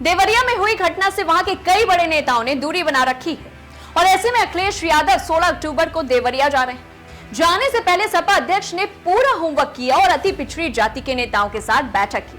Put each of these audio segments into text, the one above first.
देवरिया में हुई घटना से वहां के कई बड़े नेताओं ने दूरी बना रखी है और ऐसे में अखिलेश यादव 16 अक्टूबर को देवरिया जा रहे हैं। जाने से पहले सपा अध्यक्ष ने पूरा होमवर्क किया और अति पिछड़ी जाति के नेताओं के साथ बैठक की।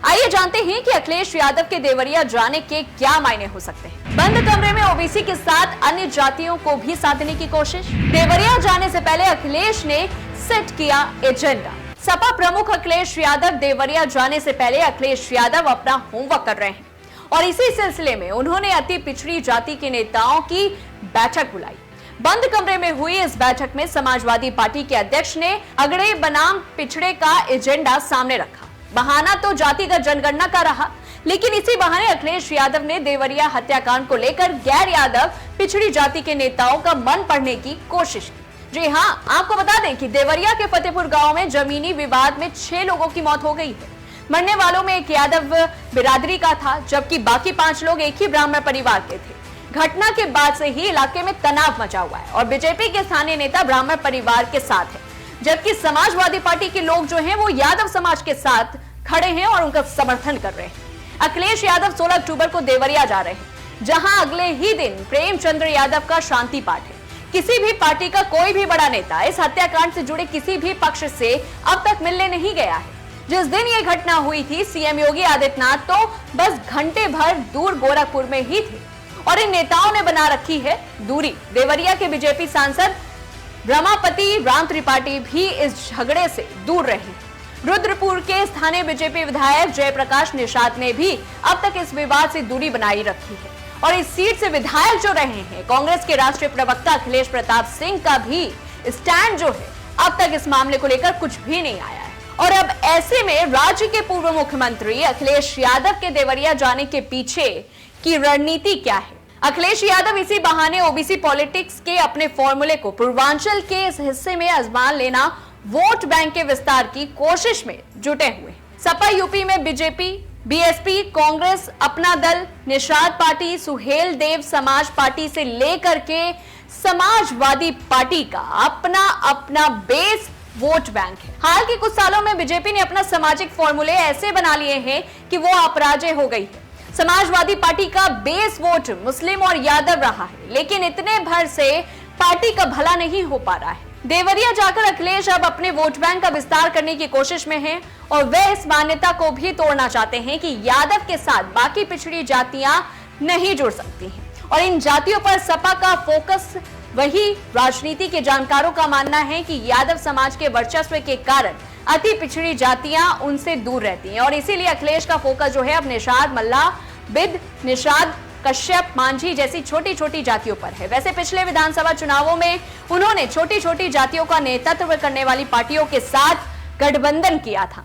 आइए जानते हैं कि अखिलेश यादव के देवरिया जाने के क्या मायने हो सकते हैं। बंद कमरे में ओबीसी के साथ अन्य जातियों को भी साधने की कोशिश। देवरिया जाने से पहले अखिलेश ने सेट किया एजेंडा। सपा प्रमुख अखिलेश यादव देवरिया जाने से पहले अखिलेश यादव अपना होमवर्क कर रहे हैं और इसी सिलसिले में उन्होंने अति पिछड़ी जाति के नेताओं की बैठक बुलाई। बंद कमरे में हुई इस बैठक में समाजवादी पार्टी के अध्यक्ष ने अगड़े बनाम पिछड़े का एजेंडा सामने रखा। बहाना तो जातिगत जनगणना का रहा, लेकिन इसी बहाने अखिलेश यादव ने देवरिया हत्याकांड को लेकर गैर यादव पिछड़ी जाति के नेताओं का मन पढ़ने की कोशिश की। जी हां, आपको बता दें कि देवरिया के फतेहपुर गांव में जमीनी विवाद में 6 लोगों की मौत हो गई है। मरने वालों में एक यादव बिरादरी का था, जबकि बाकी 5 लोग एक ही ब्राह्मण परिवार के थे। घटना के बाद से ही इलाके में तनाव मचा हुआ है और बीजेपी के स्थानीय नेता ब्राह्मण परिवार के साथ है, जबकि समाजवादी पार्टी के लोग जो हैं वो यादव समाज के साथ खड़े हैं और उनका समर्थन कर रहे हैं। अखिलेश यादव 16 अक्टूबर को देवरिया जा रहे हैं, जहां अगले ही दिन प्रेमचंद्र यादव का शांति पाठ है। किसी भी पार्टी का कोई भी बड़ा नेता इस हत्याकांड से जुड़े किसी भी पक्ष से अब तक मिलने नहीं गया है। जिस दिन ये घटना हुई थी, सीएम योगी आदित्यनाथ तो बस घंटे भर दूर गोरखपुर में ही थे और इन नेताओं ने बना रखी है दूरी। देवरिया के बीजेपी सांसद रमापति राम त्रिपाठी भी इस झगड़े से दूर रहे। रुद्रपुर के स्थानीय बीजेपी विधायक जयप्रकाश निषाद ने भी अब तक इस विवाद से दूरी बनाई रखी है और इस सीट से विधायक जो रहे हैं, कांग्रेस के राष्ट्रीय प्रवक्ता अखिलेश प्रताप सिंह का भी स्टैंड जो है अब तक इस मामले को लेकर कुछ भी नहीं आया है। और अब ऐसे में राज्य के पूर्व मुख्यमंत्री अखिलेश यादव के देवरिया जाने के पीछे की रणनीति क्या है? अखिलेश यादव इसी बहाने ओबीसी पॉलिटिक्स के अपने फॉर्मूले को पूर्वांचल के इस हिस्से में आजमा लेना, वोट बैंक के विस्तार की कोशिश में जुटे हुए। सपा यूपी में बीजेपी, बीएसपी, कांग्रेस, अपना दल, निषाद पार्टी, सुहेल देव समाज पार्टी से लेकर के समाजवादी पार्टी का अपना अपना बेस वोट बैंक है। हाल के कुछ सालों में बीजेपी ने अपना सामाजिक फॉर्मूले ऐसे बना लिए हैं कि वो अपराजय हो गई है। समाजवादी पार्टी का बेस वोट मुस्लिम और यादव रहा है, लेकिन इतने भर से पार्टी का भला नहीं हो पा रहा है। देवरिया जाकर अखिलेश अब अपने वोट बैंक का विस्तार करने की कोशिश में हैं और वे इस मान्यता को भी तोड़ना चाहते हैं कि यादव के साथ बाकी पिछड़ी जातियां नहीं जुड़ सकती हैं और इन जातियों पर सपा का फोकस। वही राजनीति के जानकारों का मानना है कि यादव समाज के वर्चस्व के कारण अति पिछड़ी जातियां उनसे दूर रहती हैं और इसीलिए अखिलेश का फोकस जो है अब निषाद, मल्ला, बिद, निषाद, कश्यप, मांझी जैसी छोटी छोटी जातियों पर है। वैसे पिछले विधानसभा चुनावों में उन्होंने छोटी छोटी जातियों का नेतृत्व करने वाली पार्टियों के साथ गठबंधन किया था।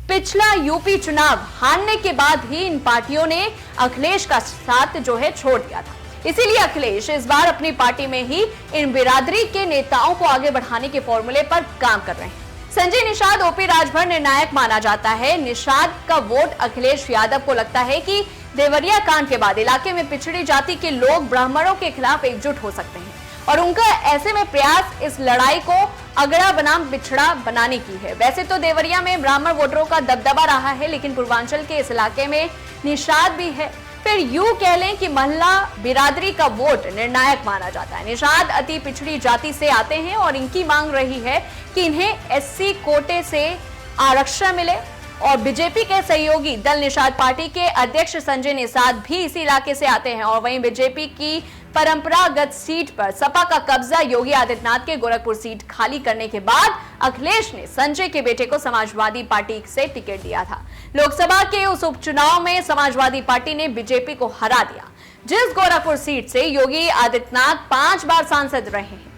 पिछला यूपी चुनाव हारने के बाद ही इन पार्टियों ने अखिलेश का साथ जो है छोड़ दिया था। इसीलिए अखिलेश इस बार अपनी पार्टी में ही इन बिरादरी के नेताओं को आगे बढ़ाने के फॉर्मूले पर काम कर रहे हैं। संजय निषाद, ओपी राजभर निर्णायक माना जाता है। निषाद का वोट अखिलेश यादव को लगता है कि देवरिया कांड के बाद इलाके में पिछड़ी जाति के लोग ब्राह्मणों के खिलाफ एकजुट हो सकते हैं और उनका ऐसे में प्रयास इस लड़ाई को अगड़ा बनाम पिछड़ा बनाने की है। वैसे तो देवरिया में ब्राह्मण वोटरों का दबदबा रहा है, लेकिन पूर्वांचल के इस इलाके में निषाद भी है। फिर यूं कह लें कि महिला बिरादरी का वोट निर्णायक माना जाता है। निषाद अति पिछड़ी जाति से आते हैं और इनकी मांग रही है कि इन्हें एससी कोटे से आरक्षण मिले और बीजेपी के सहयोगी दल निषाद पार्टी के अध्यक्ष संजय निषाद भी इसी इलाके से आते हैं और वहीं बीजेपी की परंपरागत सीट पर सपा का कब्जा योगी आदित्यनाथ के गोरखपुर सीट खाली करने के बाद अखिलेश ने संजय के बेटे को समाजवादी पार्टी से टिकट दिया था। लोकसभा के उस उपचुनाव में समाजवादी पार्टी ने बीजेपी को हरा दिया। जिस गोरखपुर सीट से योगी आदित्यनाथ 5 बार सांसद रहे हैं,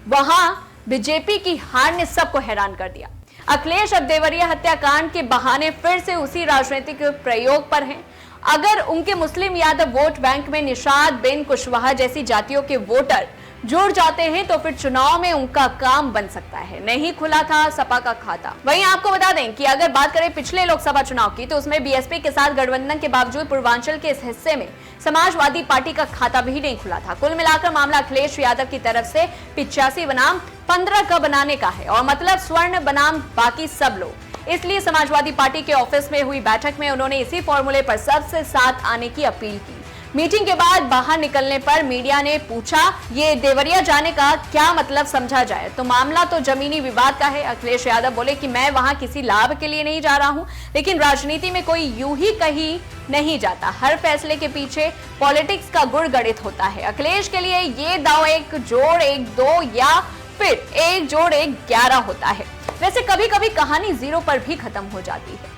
वहां बीजेपी की हार ने सबको हैरान कर दिया। अखिलेश अब देवरिया हत्याकांड के बहाने फिर से उसी राजनीतिक प्रयोग पर हैं। अगर उनके मुस्लिम यादव वोट बैंक में निषाद, बिन, कुशवाहा जैसी जातियों के वोटर जुड़ जाते हैं तो फिर चुनाव में उनका काम बन सकता है। नहीं खुला था सपा का खाता। वहीं आपको बता दें कि अगर बात करें पिछले लोकसभा चुनाव की, तो उसमें बीएसपी के साथ गठबंधन के बावजूद पूर्वांचल के इस हिस्से में समाजवादी पार्टी का खाता भी नहीं खुला था। कुल मिलाकर मामला अखिलेश यादव की तरफ से 85 बनाम 15 का बनाने का है और मतलब स्वर्ण बनाम बाकी सब लोग। इसलिए समाजवादी पार्टी के ऑफिस में हुई बैठक में उन्होंने इसी फॉर्मूले पर सबसे साथ आने की अपील की। मीटिंग के बाद बाहर निकलने पर मीडिया ने पूछा, ये देवरिया जाने का क्या मतलब समझा जाए? तो मामला तो जमीनी विवाद का है। अखिलेश यादव बोले कि मैं वहां किसी लाभ के लिए नहीं जा रहा हूं, लेकिन राजनीति में कोई यूं ही कहीं नहीं जाता। हर फैसले के पीछे पॉलिटिक्स का गुण गणित होता है। अखिलेश के लिए ये दांव 1 जोड़ 1 2 या फिर 1 जोड़ 1 11 होता है। वैसे कभी कभी कहानी 0 पर भी खत्म हो जाती है।